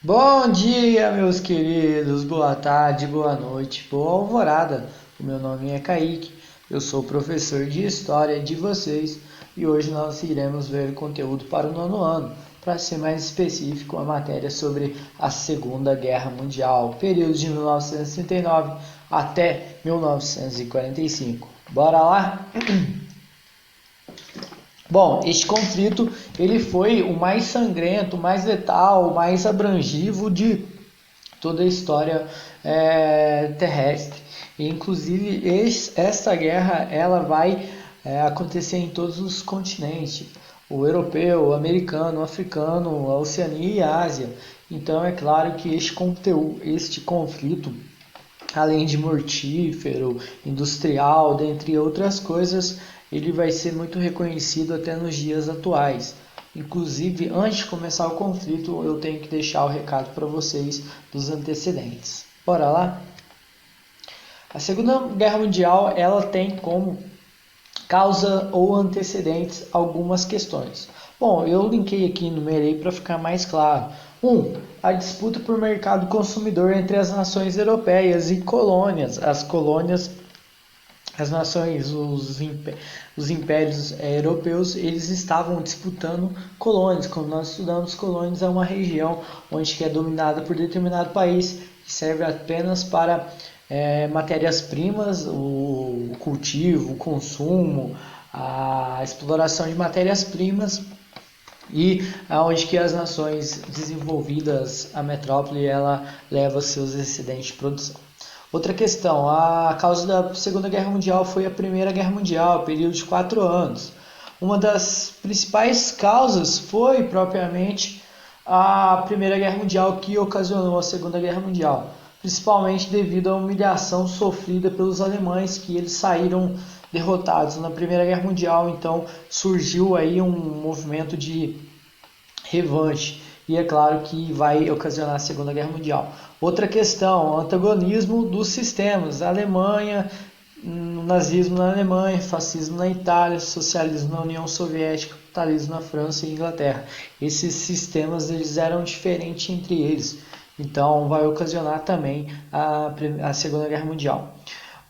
Bom dia, meus queridos, boa tarde, boa noite, boa alvorada. O meu nome é Kaique, eu sou professor de História de vocês e hoje nós iremos ver conteúdo para o nono ano. Para ser mais específico, a matéria sobre a Segunda Guerra Mundial, período de 1939 até 1945. Bora lá? Bom, este conflito ele foi o mais sangrento, o mais letal, o mais abrangivo de toda a história terrestre. E, inclusive, essa guerra ela vai acontecer em todos os continentes. O europeu, o americano, o africano, a Oceania e a Ásia. Então é claro que este conflito, além de mortífero, industrial, dentre outras coisas, ele vai ser muito reconhecido até nos dias atuais. Inclusive, antes de começar o conflito, eu tenho que deixar o recado para vocês dos antecedentes. Bora lá? A Segunda Guerra Mundial, ela tem como causa ou antecedentes algumas questões. Bom, eu linkei aqui, numerei para ficar mais claro. 1. A disputa por mercado consumidor entre as nações europeias e colônias. As nações, os impérios europeus, eles estavam disputando colônias. Como nós estudamos, colônias é uma região onde que é dominada por determinado país, que serve apenas para matérias-primas, o cultivo, o consumo, a exploração de matérias-primas e onde que as nações desenvolvidas, a metrópole, ela leva seus excedentes de produção. Outra questão, a causa da Segunda Guerra Mundial foi a Primeira Guerra Mundial, período de 4 anos. Uma das principais causas foi propriamente a Primeira Guerra Mundial que ocasionou a Segunda Guerra Mundial, principalmente devido à humilhação sofrida pelos alemães, que eles saíram derrotados na Primeira Guerra Mundial. Então surgiu aí um movimento de revanche e é claro que vai ocasionar a Segunda Guerra Mundial. Outra questão, o antagonismo dos sistemas, a Alemanha, nazismo na Alemanha, fascismo na Itália, socialismo na União Soviética, capitalismo na França e Inglaterra. Esses sistemas eles eram diferentes entre eles, então vai ocasionar também a Segunda Guerra Mundial.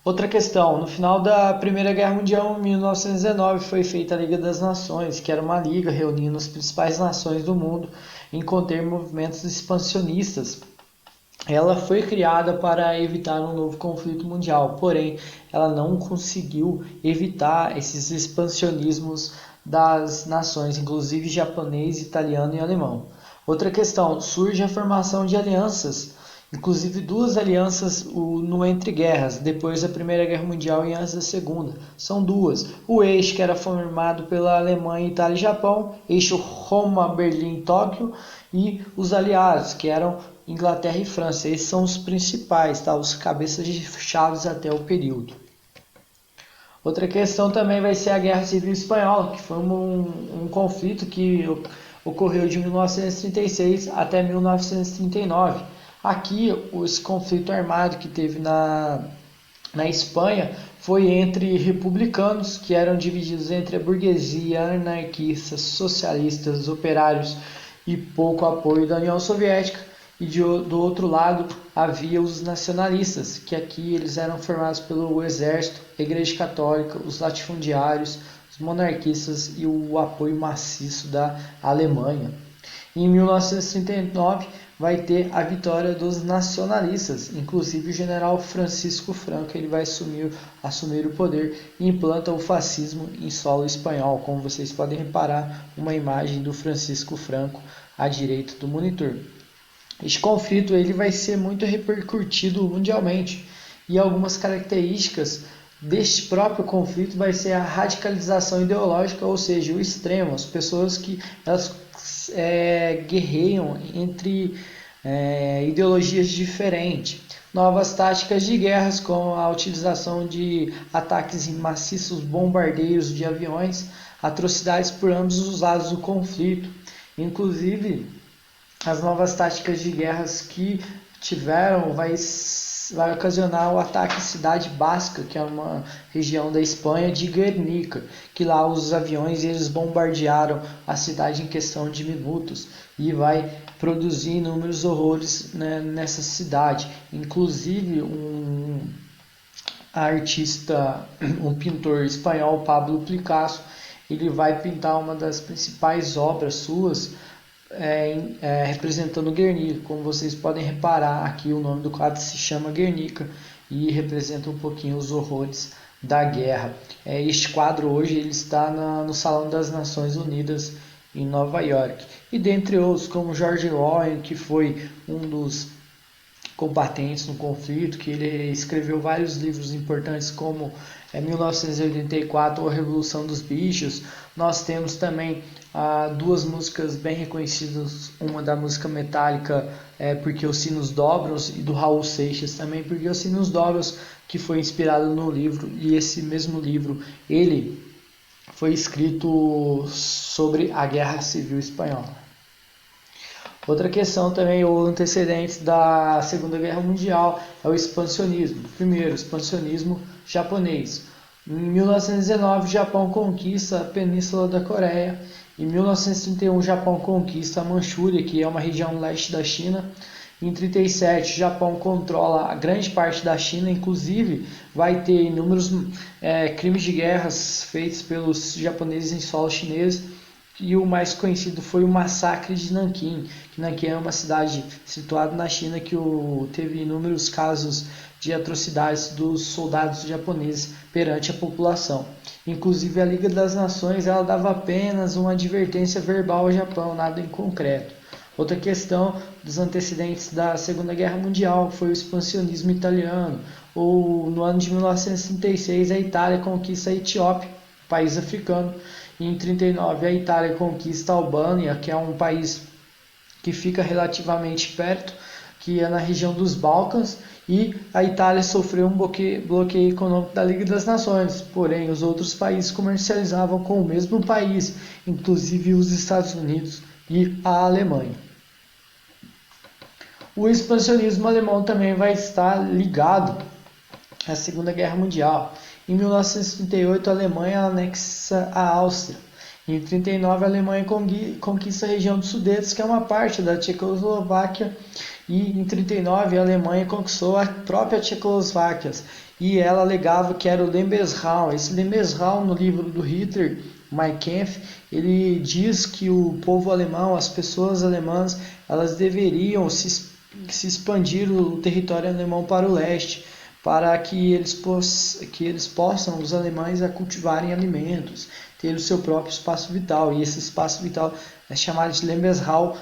Outra questão, no final da Primeira Guerra Mundial, em 1919, foi feita a Liga das Nações, que era uma liga reunindo as principais nações do mundo em conter movimentos expansionistas. Ela foi criada para evitar um novo conflito mundial, porém ela não conseguiu evitar esses expansionismos das nações, inclusive japonês, italiano e alemão. Outra questão, surge a formação de alianças, inclusive duas alianças no entre guerras, depois da Primeira Guerra Mundial e antes da Segunda. São duas. O eixo que era formado pela Alemanha, Itália e Japão, eixo Roma, Berlim, Tóquio, e os aliados, que eram Inglaterra e França. Esses são os principais, tá? Os cabeças de chaves até o período. Outra questão também vai ser a Guerra Civil Espanhola, que foi um conflito que ocorreu de 1936 até 1939. Aqui, esse conflito armado que teve na Espanha foi entre republicanos, que eram divididos entre a burguesia, anarquistas, socialistas, operários e pouco apoio da União Soviética. E do outro lado havia os nacionalistas, que aqui eles eram formados pelo exército, a Igreja Católica, os latifundiários, os monarquistas e o apoio maciço da Alemanha. Em 1939 vai ter a vitória dos nacionalistas, inclusive o general Francisco Franco ele vai assumir o poder e implanta o fascismo em solo espanhol, como vocês podem reparar uma imagem do Francisco Franco à direita do monitor. Este conflito ele vai ser muito repercutido mundialmente e algumas características deste próprio conflito vai ser a radicalização ideológica, ou seja, o extremo, as pessoas que elas guerreiam entre ideologias diferentes. Novas táticas de guerras, como a utilização de ataques em maciços bombardeios de aviões, atrocidades por ambos os lados do conflito. Inclusive, as novas táticas de guerras que tiveram vai vai ocasionar o ataque à cidade basca, que é uma região da Espanha, de Guernica, que lá os aviões eles bombardearam a cidade em questão de minutos e vai produzir inúmeros horrores, né, nessa cidade. Inclusive um artista, um pintor espanhol, Pablo Picasso, ele vai pintar uma das principais obras suas representando Guernica. Como vocês podem reparar, aqui o nome do quadro se chama Guernica e representa um pouquinho os horrores da guerra. Este quadro hoje ele está no Salão das Nações Unidas em Nova York. E dentre outros, como George Orwell, que foi um dos combatentes no conflito, que ele escreveu vários livros importantes como 1984 ou A Revolução dos Bichos. Nós temos também duas músicas bem reconhecidas, uma da música Metallica, Porque os Sinos Dobram, e do Raul Seixas também, Porque os Sinos Dobram, que foi inspirado no livro, e esse mesmo livro ele foi escrito sobre a Guerra Civil Espanhola. Outra questão também, o antecedente da Segunda Guerra Mundial, é o expansionismo. Primeiro, o expansionismo japonês. Em 1919, o Japão conquista a Península da Coreia. Em 1931, o Japão conquista a Manchúria, que é uma região leste da China. Em 1937, o Japão controla a grande parte da China, inclusive vai ter inúmeros crimes de guerra feitos pelos japoneses em solo chinês. E o mais conhecido foi o massacre de Nanquim, que Nanquim é uma cidade situada na China que teve inúmeros casos de atrocidades dos soldados japoneses perante a população. Inclusive a Liga das Nações ela dava apenas uma advertência verbal ao Japão, nada em concreto. Outra questão dos antecedentes da Segunda Guerra Mundial foi o expansionismo italiano. No ano de 1936 a Itália conquista a Etiópia, país africano. Em 1939, a Itália conquista a Albânia, que é um país que fica relativamente perto, que é na região dos Balcãs, e a Itália sofreu um bloqueio econômico da Liga das Nações, porém os outros países comercializavam com o mesmo país, inclusive os Estados Unidos e a Alemanha. O expansionismo alemão também vai estar ligado à Segunda Guerra Mundial. Em 1938, a Alemanha anexa a Áustria. Em 1939, a Alemanha conquista a região dos Sudetos, que é uma parte da Tchecoslováquia. E em 1939, a Alemanha conquistou a própria Tchecoslováquia. E ela alegava que era o Lebensraum. Esse Lebensraum, no livro do Hitler, Mein Kampf, ele diz que o povo alemão, as pessoas alemãs, elas deveriam se expandir o território alemão para o leste, para que eles possam, os alemães, a cultivarem alimentos, ter o seu próprio espaço vital, e esse espaço vital é chamado de Lebensraum,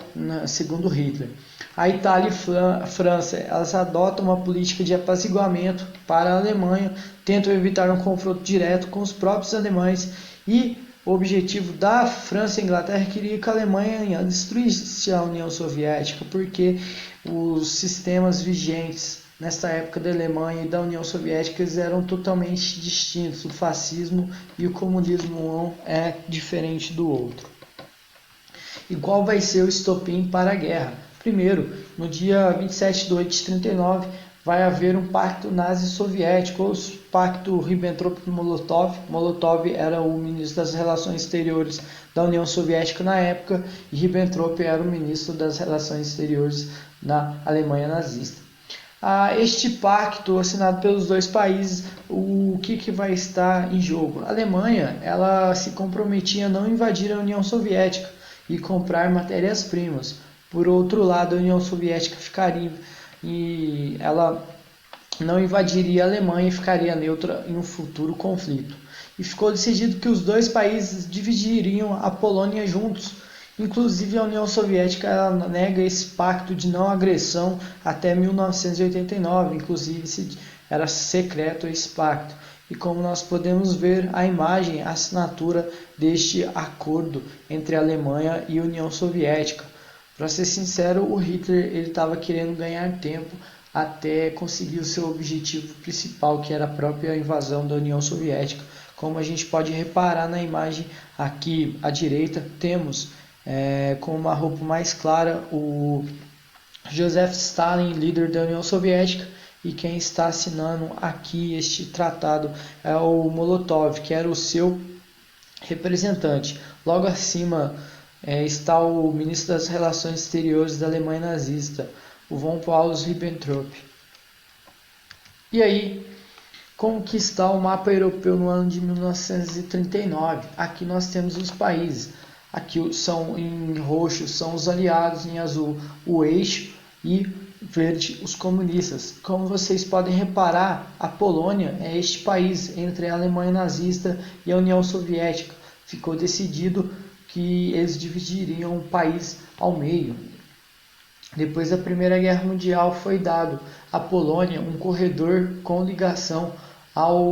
segundo Hitler. A Itália e a França, elas adotam uma política de apaziguamento para a Alemanha, tentam evitar um confronto direto com os próprios alemães, e o objetivo da França e Inglaterra queria que a Alemanha destruísse a União Soviética, porque os sistemas vigentes nesta época da Alemanha e da União Soviética eles eram totalmente distintos. O fascismo e o comunismo um é diferente do outro. E qual vai ser o estopim para a guerra? Primeiro, no dia 27 de 8 de 1939, vai haver um pacto nazi-soviético, ou pacto Ribbentrop-Molotov. Molotov era o ministro das Relações Exteriores da União Soviética na época, e Ribbentrop era o ministro das Relações Exteriores da Alemanha nazista. Este pacto assinado pelos dois países, o que vai estar em jogo? A Alemanha ela se comprometia a não invadir a União Soviética e comprar matérias-primas. Por outro lado, a União Soviética ficaria e ela não invadiria a Alemanha e ficaria neutra em um futuro conflito. E ficou decidido que os dois países dividiriam a Polônia juntos. Inclusive a União Soviética ela nega esse pacto de não agressão até 1989, inclusive era secreto esse pacto. E como nós podemos ver a imagem, a assinatura deste acordo entre a Alemanha e a União Soviética. Para ser sincero, o Hitler ele estava querendo ganhar tempo até conseguir o seu objetivo principal, que era a própria invasão da União Soviética. Como a gente pode reparar na imagem aqui à direita, temos com uma roupa mais clara o Joseph Stalin, líder da União Soviética, e quem está assinando aqui este tratado é o Molotov, que era o seu representante. Logo acima está o ministro das Relações Exteriores da Alemanha nazista, o von Paulus Ribbentrop. E aí, como que está o mapa europeu no ano de 1939? Aqui nós temos os países. Aqui são em roxo são os aliados, em azul o eixo e verde os comunistas. Como vocês podem reparar, a Polônia é este país entre a Alemanha nazista e a União Soviética. Ficou decidido que eles dividiriam o país ao meio. Depois da Primeira Guerra Mundial foi dado à Polônia um corredor com ligação ao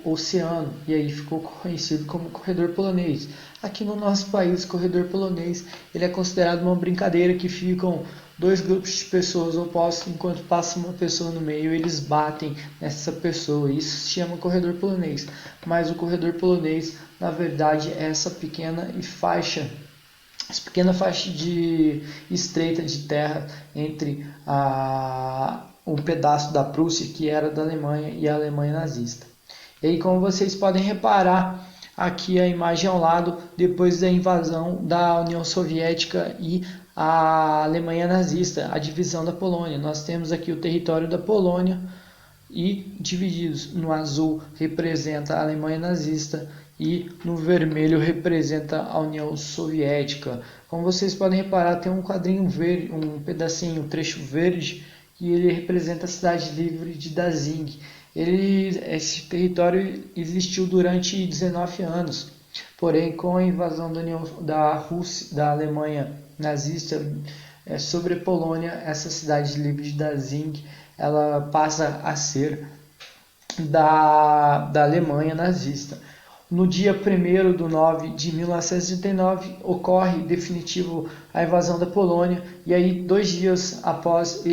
oceano, e aí ficou conhecido como corredor polonês. Aqui no nosso país, o corredor polonês ele é considerado uma brincadeira que ficam dois grupos de pessoas opostos, enquanto passa uma pessoa no meio, eles batem nessa pessoa. Isso se chama corredor polonês. Mas o corredor polonês, na verdade, é essa pequena faixa de estreita de terra entre um pedaço da Prússia, que era da Alemanha, e a Alemanha nazista. E aí, como vocês podem reparar, aqui a imagem ao lado, depois da invasão da União Soviética e a Alemanha nazista, a divisão da Polônia. Nós temos aqui o território da Polônia e divididos. No azul representa a Alemanha nazista e no vermelho representa a União Soviética. Como vocês podem reparar, tem um quadrinho verde, um pedacinho, um trecho verde, que ele representa a cidade livre de Danzig. Esse território existiu durante 19 anos, porém com a invasão da Alemanha nazista sobre a Polônia, essa cidade livre de Danzig, ela passa a ser da Alemanha nazista. No dia 1º de 9 de 1939 ocorre definitivo a invasão da Polônia, e aí 2 dias após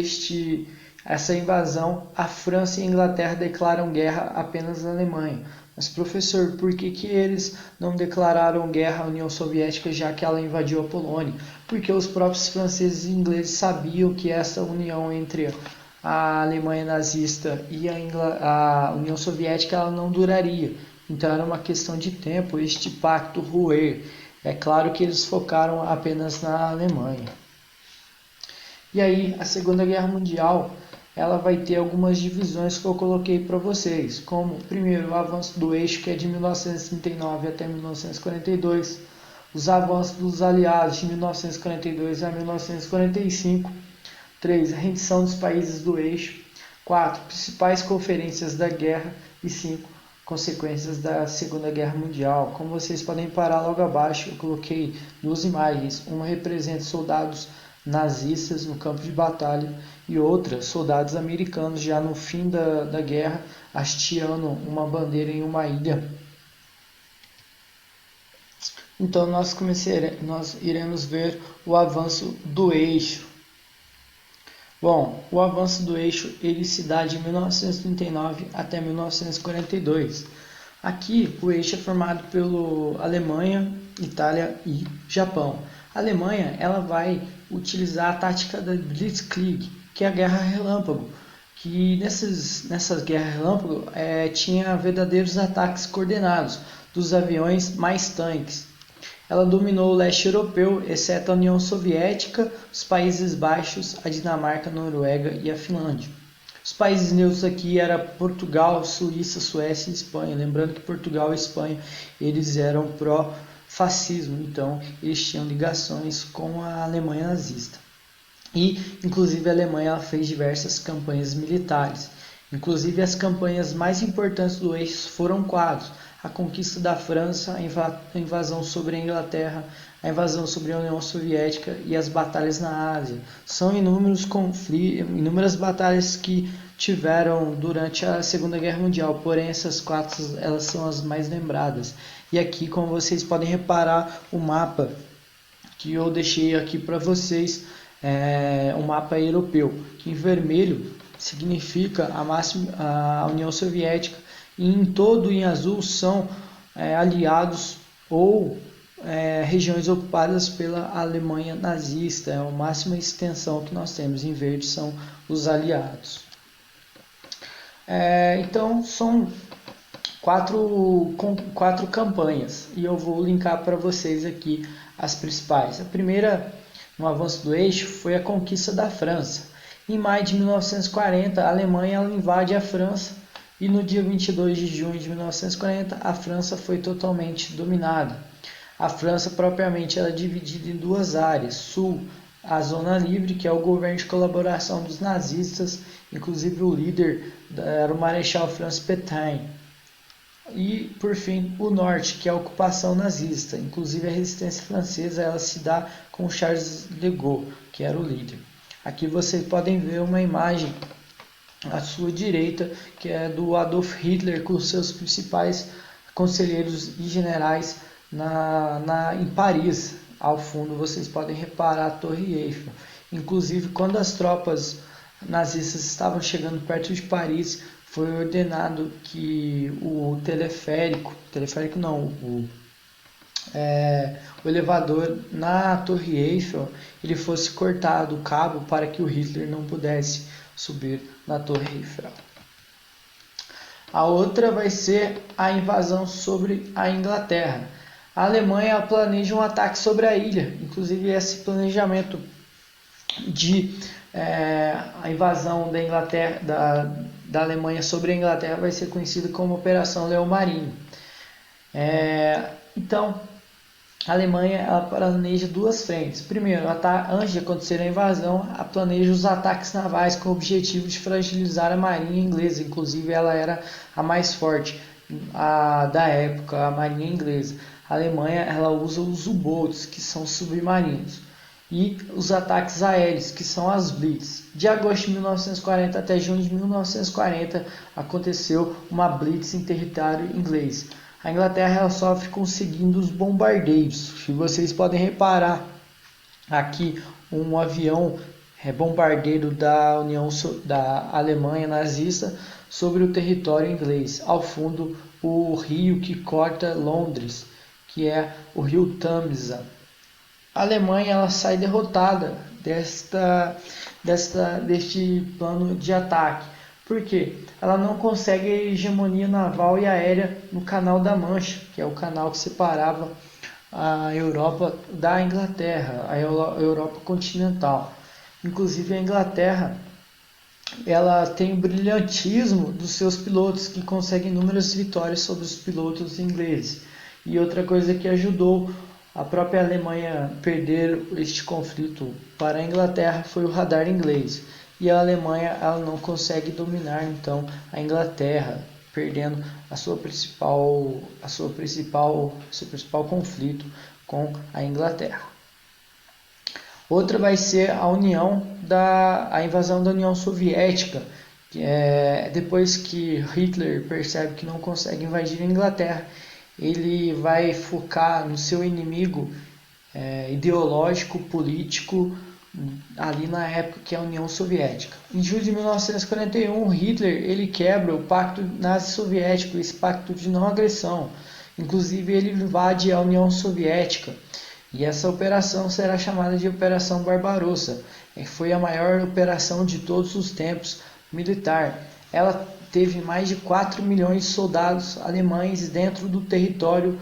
essa invasão, a França e a Inglaterra declaram guerra apenas à Alemanha. Mas professor, por que eles não declararam guerra à União Soviética, já que ela invadiu a Polônia? Porque os próprios franceses e ingleses sabiam que essa união entre a Alemanha nazista e a União Soviética ela não duraria. Então era uma questão de tempo este pacto ruir. É claro que eles focaram apenas na Alemanha. E aí a Segunda Guerra Mundial ela vai ter algumas divisões que eu coloquei para vocês, como primeiro o avanço do eixo, que é de 1939 até 1942, os avanços dos aliados de 1942 a 1945, 3. A rendição dos países do eixo, 4. Principais conferências da guerra e 5. Consequências da Segunda Guerra Mundial. Como vocês podem parar logo abaixo, eu coloquei 2 imagens. Uma representa soldados nazistas no campo de batalha e outra, soldados americanos já no fim da guerra, hasteando uma bandeira em uma ilha. Então nós iremos ver o avanço do eixo. Bom, o avanço do eixo ele se dá de 1939 até 1942. Aqui o eixo é formado pela Alemanha, Itália e Japão. A Alemanha ela vai utilizar a tática da Blitzkrieg, que é a guerra relâmpago, que nessas guerras relâmpago tinha verdadeiros ataques coordenados dos aviões mais tanques. Ela dominou o leste europeu, exceto a União Soviética, os Países Baixos, a Dinamarca, a Noruega e a Finlândia. Os países neutros aqui eram Portugal, Suíça, Suécia e Espanha. Lembrando que Portugal e Espanha eles eram pró-fascismo, então eles tinham ligações com a Alemanha nazista. E, inclusive, a Alemanha ela fez diversas campanhas militares. Inclusive, as campanhas mais importantes do eixo foram 4. A conquista da França, a invasão sobre a Inglaterra, a invasão sobre a União Soviética e as batalhas na Ásia. São inúmeros conflitos, inúmeras batalhas que tiveram durante a Segunda Guerra Mundial, porém essas 4 elas são as mais lembradas. E aqui, como vocês podem reparar, o mapa que eu deixei aqui para vocês é um mapa europeu, que em vermelho significa a União Soviética, e em todo em azul são aliados ou regiões ocupadas pela Alemanha nazista. É a máxima extensão que nós temos. Em verde são os aliados. Então são quatro campanhas e eu vou linkar para vocês aqui as principais. A primeira, no avanço do eixo, foi a conquista da França. Em maio de 1940, a Alemanha ela invade a França e no dia 22 de junho de 1940 a França foi totalmente dominada. A França propriamente ela é dividida em duas áreas: sul, a Zona Livre, que é o governo de colaboração dos nazistas, inclusive o líder era o Marechal Franz Petain. E, por fim, o norte, que é a ocupação nazista. Inclusive a resistência francesa ela se dá com Charles de Gaulle, que era o líder. Aqui vocês podem ver uma imagem à sua direita, que é do Adolf Hitler com seus principais conselheiros e generais em Paris. Ao fundo vocês podem reparar a Torre Eiffel. Inclusive, quando as tropas nazistas estavam chegando perto de Paris, foi ordenado que o o elevador na Torre Eiffel ele fosse cortado o cabo para que o Hitler não pudesse subir na Torre Eiffel. A outra vai ser a invasão sobre a Inglaterra. A Alemanha planeja um ataque sobre a ilha, inclusive esse planejamento de a invasão da Inglaterra, da Alemanha sobre a Inglaterra vai ser conhecido como Operação Leão Marinho. Então, a Alemanha ela planeja duas frentes. Primeiro, antes de acontecer a invasão, ela planeja os ataques navais com o objetivo de fragilizar a marinha inglesa. Inclusive, ela era a mais forte da época, a marinha inglesa. A Alemanha ela usa os U-boats, que são submarinos, e os ataques aéreos, que são as Blitz. De agosto de 1940 até junho de 1940 aconteceu uma Blitz em território inglês. A Inglaterra ela sofre com os bombardeios. Se vocês podem reparar aqui um avião bombardeiro da Alemanha nazista sobre o território inglês. Ao fundo, o rio que corta Londres, que é o rio Tamisa. A Alemanha ela sai derrotada deste plano de ataque. Por quê? Ela não consegue a hegemonia naval e aérea no Canal da Mancha, que é o canal que separava a Europa da Inglaterra, a Europa continental. Inclusive a Inglaterra ela tem o brilhantismo dos seus pilotos, que conseguem inúmeras vitórias sobre os pilotos ingleses. E outra coisa que ajudou a própria Alemanha perder este conflito para a Inglaterra foi o radar inglês. E a Alemanha ela não consegue dominar então a Inglaterra, perdendo seu principal conflito com a Inglaterra. Outra vai ser a invasão da União Soviética, depois que Hitler percebe que não consegue invadir a Inglaterra, ele vai focar no seu inimigo ideológico, político, ali na época que é a União Soviética. Em julho de 1941, Hitler ele quebra o pacto nazi-soviético, esse pacto de não agressão. Inclusive ele invade a União Soviética. E essa operação será chamada de Operação Barbarossa. Foi a maior operação de todos os tempos militar. Ela teve mais de 4 milhões de soldados alemães dentro do território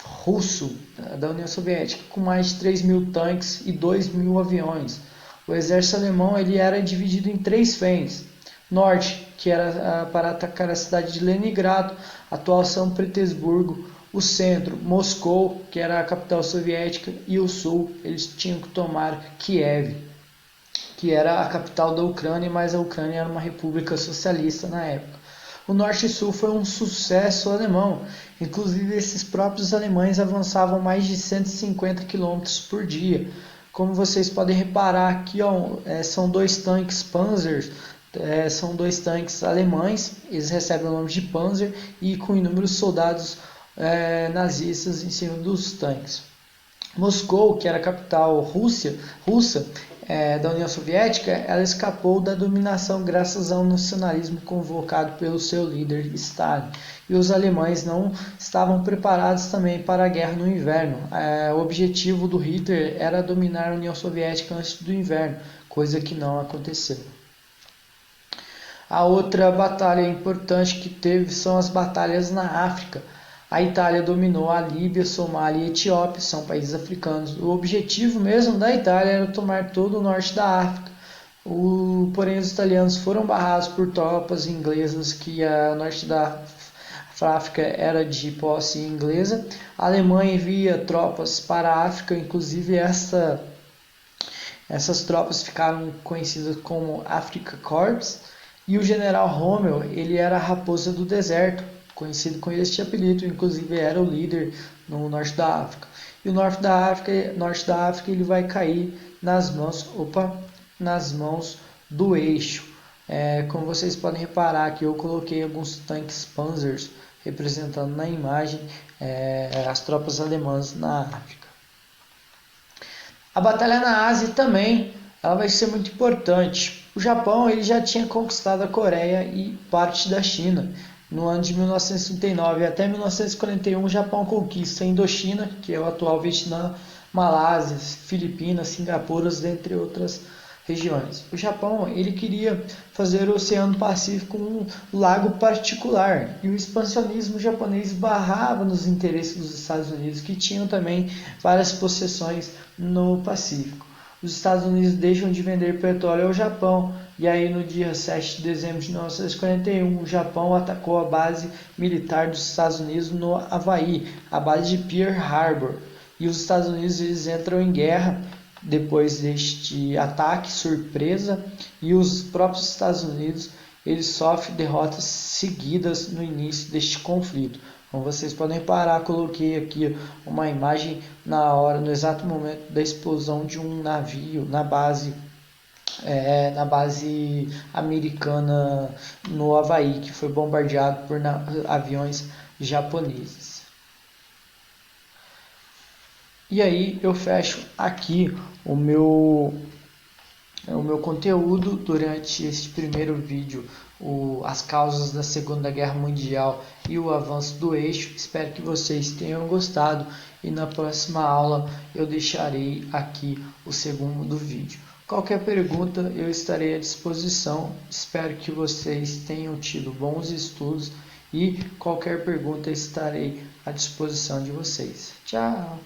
russo da União Soviética, com mais de 3 mil tanques e 2 mil aviões. O exército alemão ele era dividido em 3 frentes. Norte, que era para atacar a cidade de Leningrado, atual São Petersburgo. O centro, Moscou, que era a capital soviética, e o sul, eles tinham que tomar Kiev, que era a capital da Ucrânia, mas a Ucrânia era uma república socialista na época. O norte e sul foi um sucesso alemão, inclusive esses próprios alemães avançavam mais de 150 km por dia. Como vocês podem reparar aqui, são 2 tanques Panzer, são 2 tanques alemães, eles recebem o nome de Panzer e com inúmeros soldados nazistas em cima dos tanques. Moscou, que era a capital russa da União Soviética, ela escapou da dominação graças ao nacionalismo convocado pelo seu líder Stalin. E os alemães não estavam preparados também para a guerra no inverno. O objetivo do Hitler era dominar a União Soviética antes do inverno, coisa que não aconteceu. A outra batalha importante que teve são as batalhas na África. A Itália dominou a Líbia, Somália e Etiópia, são países africanos. O objetivo mesmo da Itália era tomar todo o norte da África. Porém, os italianos foram barrados por tropas inglesas que a norte da África era de posse inglesa. A Alemanha envia tropas para a África, inclusive essas tropas ficaram conhecidas como Afrika Korps. E o general Rommel, ele era a raposa do deserto, conhecido com este apelido, inclusive era o líder no norte da África. E o norte da África ele vai cair nas mãos do eixo. Como vocês podem reparar aqui, eu coloquei alguns tanques Panzers representando na imagem as tropas alemãs na África. A batalha na Ásia também ela vai ser muito importante. O Japão ele já tinha conquistado a Coreia e parte da China. No ano de 1939 até 1941, o Japão conquista a Indochina, que é o atual Vietnã, Malásia, Filipinas, Singapura, dentre outras regiões. O Japão ele queria fazer o Oceano Pacífico um lago particular, e o expansionismo japonês barrava nos interesses dos Estados Unidos, que tinham também várias possessões no Pacífico. Os Estados Unidos deixam de vender petróleo ao Japão, e aí no dia 7 de dezembro de 1941, o Japão atacou a base militar dos Estados Unidos no Havaí, a base de Pearl Harbor, e os Estados Unidos eles entram em guerra depois deste ataque surpresa, e os próprios Estados Unidos eles sofrem derrotas seguidas no início deste conflito. Como vocês podem reparar, coloquei aqui uma imagem no exato momento da explosão de um navio na base americana no Havaí, que foi bombardeado por aviões japoneses. E aí eu fecho aqui o meu conteúdo durante este primeiro vídeo, as causas da Segunda Guerra Mundial e o avanço do eixo. Espero que vocês tenham gostado, e na próxima aula eu deixarei aqui o segundo vídeo. Qualquer pergunta eu estarei à disposição. Espero que vocês tenham tido bons estudos, e qualquer pergunta estarei à disposição de vocês. Tchau!